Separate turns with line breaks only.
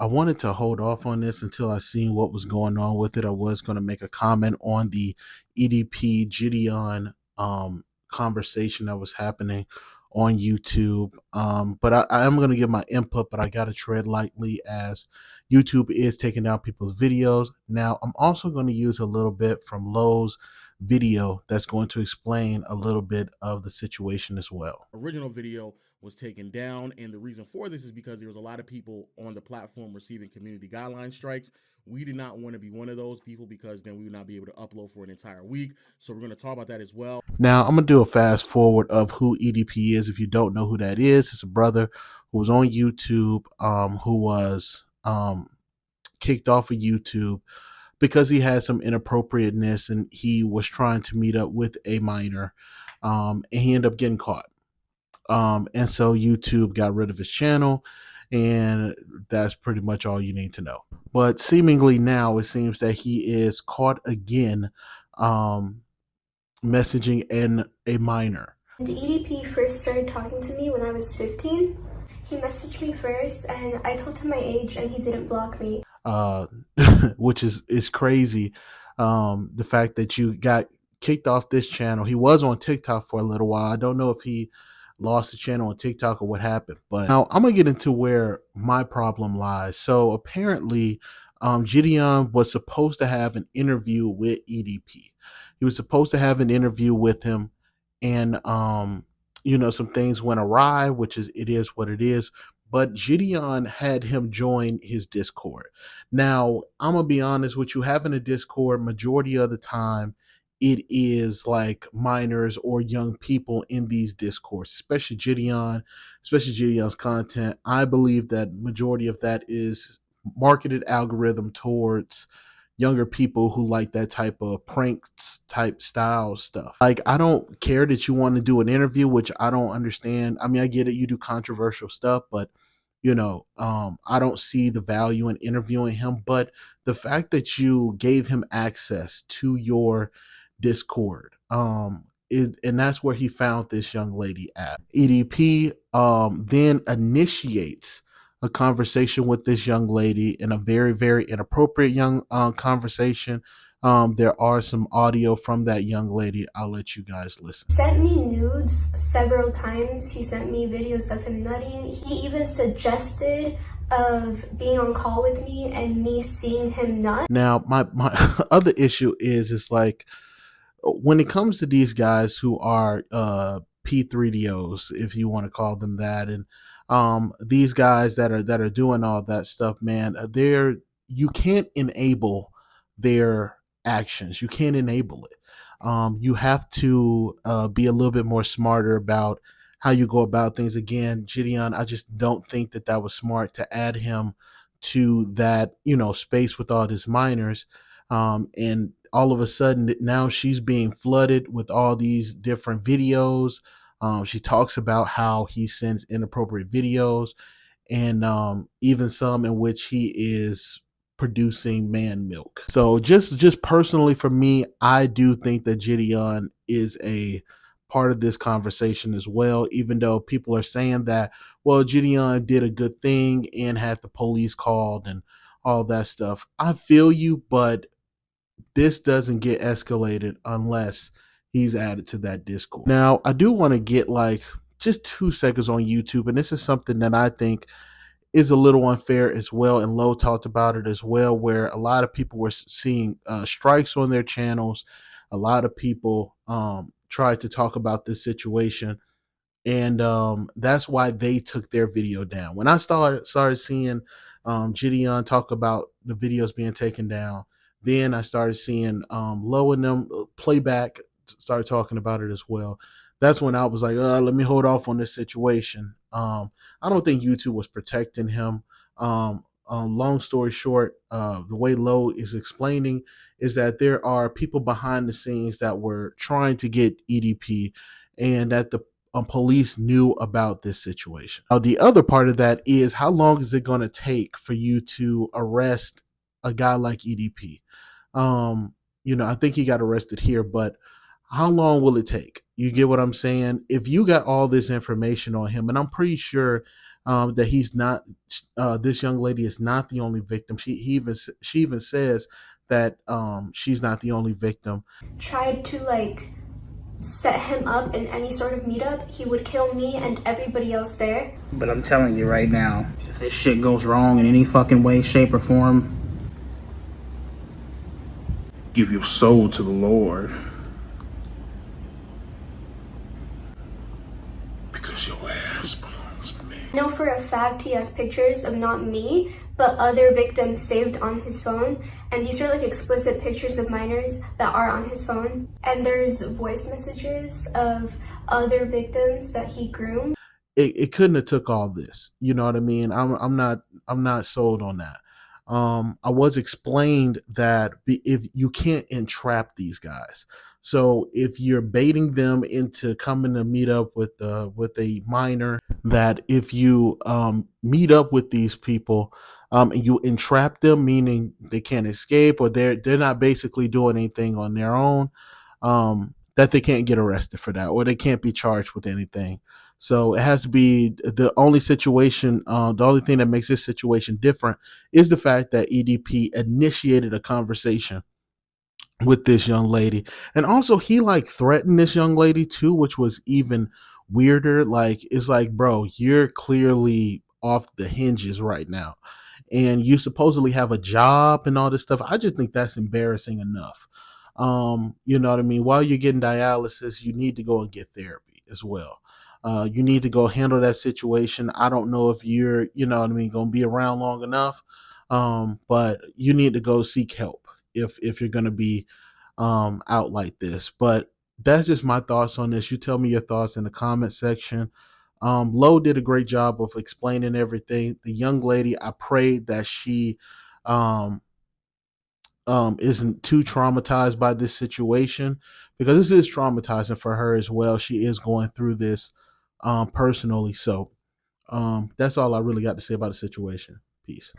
I wanted to hold off on this until I seen what was going on with it. I was going to make a comment on the EDP Jidion conversation that was happening on YouTube. But I am going to give my input, but I got to tread lightly as YouTube is taking down people's videos. Now, I'm also going to use a little bit from Lowe's video that's going to explain a little bit of the situation as well.
Original video was taken down, and the reason for this is because there was a lot of people on the platform receiving community guideline strikes. We did not want to be one of those people because then we would not be able to upload for an entire week. So we're going to talk about that as well.
Now, I'm going to do a fast forward of who EDP is. If you don't know who that is, it's a brother who was on YouTube, who was kicked off of YouTube because he had some inappropriateness and he was trying to meet up with a minor, and he ended up getting caught. And so YouTube got rid of his channel, and that's pretty much all you need to know. But seemingly now it seems that he is caught again, messaging a minor.
The EDP first started talking to me when I was 15. He messaged me first, and I told him my age, and he didn't block me.
Which is crazy. The fact that you got kicked off this channel. He was on TikTok for a little while. I don't know if he lost the channel on TikTok or what happened, but now I'm gonna get into where my problem lies. So apparently, Jidon was supposed to have an interview with EDP. He was supposed to have an interview with him, and some things went awry, which it is what it is. But Jidon had him join his Discord. Now, I'm gonna be honest with you, having a Discord majority of the time, it is like minors or young people in these discourse, especially Jidion's content. I believe that majority of that is marketed algorithm towards younger people who like that type of pranks type style stuff. Like, I don't care that you want to do an interview, which I don't understand. I mean, I get it, you do controversial stuff, but I don't see the value in interviewing him. But the fact that you gave him access to your Discord, and that's where he found this young lady at. EDP then initiates a conversation with this young lady in a very, very inappropriate young conversation. There are some audio from that young lady. I'll let you guys listen.
Sent me nudes several times. He sent me videos of him nutting. He even suggested of being on call with me and me seeing him nut.
Now, my other issue is like, when it comes to these guys who are P3DOs, if you want to call them that, and these guys that are doing all that stuff, man, you can't enable their actions. You can't enable it. You have to be a little bit more smarter about how you go about things. Again, Jidon, I just don't think that was smart to add him to that space with all these minors, and all of a sudden now she's being flooded with all these different videos. She talks about how he sends inappropriate videos, and even some in which he is producing man milk. So just personally for me, I do think that Jidon is a part of this conversation as well, even though people are saying that, well, Jidon did a good thing and had the police called and all that stuff. I feel you, but this doesn't get escalated unless he's added to that Discord. Now, I do want to get like just 2 seconds on YouTube, and this is something that I think is a little unfair as well, and Lowe talked about it as well, where a lot of people were seeing strikes on their channels. A lot of people tried to talk about this situation, and that's why they took their video down. When I started seeing Jidon talk about the videos being taken down, then I started seeing Lowe and them playback started talking about it as well. That's when I was like, let me hold off on this situation. I don't think YouTube was protecting him. Long story short, the way Lowe is explaining is that there are people behind the scenes that were trying to get EDP, and that the police knew about this situation. Now, the other part of that is, how long is it going to take for you to arrest a guy like EDP? I think he got arrested here, but how long will it take? You get what I'm saying? If you got all this information on him, and I'm pretty sure that he's not. This young lady is not the only victim. She even says that she's not the only victim.
Tried to like set him up in any sort of meetup, he would kill me and everybody else there.
But I'm telling you right now, if this shit goes wrong in any fucking way, shape, or form, give your soul to the Lord. Because your ass belongs to me.
I know for a fact he has pictures of not me, but other victims saved on his phone. And these are like explicit pictures of minors that are on his phone. And there's voice messages of other victims that he groomed.
It couldn't have took all this. You know what I mean? I'm not sold on that. I was explained that if you can't entrap these guys, so if you're baiting them into coming to meet up with a minor, that if you meet up with these people and you entrap them, meaning they can't escape or they're not basically doing anything on their own, that they can't get arrested for that or they can't be charged with anything. So it has to be the only situation. The only thing that makes this situation different is the fact that EDP initiated a conversation with this young lady, and also he like threatened this young lady too, which was even weirder. Like it's like, bro, you're clearly off the hinges right now, and you supposedly have a job and all this stuff. I just think that's embarrassing enough. You know what I mean? While you're getting dialysis, you need to go and get therapy as well. You need to go handle that situation. I don't know if you're, you know what I mean, going to be around long enough, but you need to go seek help if you're going to be out like this. But that's just my thoughts on this. You tell me your thoughts in the comment section. Lo did a great job of explaining everything. The young lady, I pray that she um, isn't too traumatized by this situation because this is traumatizing for her as well. She is going through this personally. So that's all I really got to say about the situation. Peace.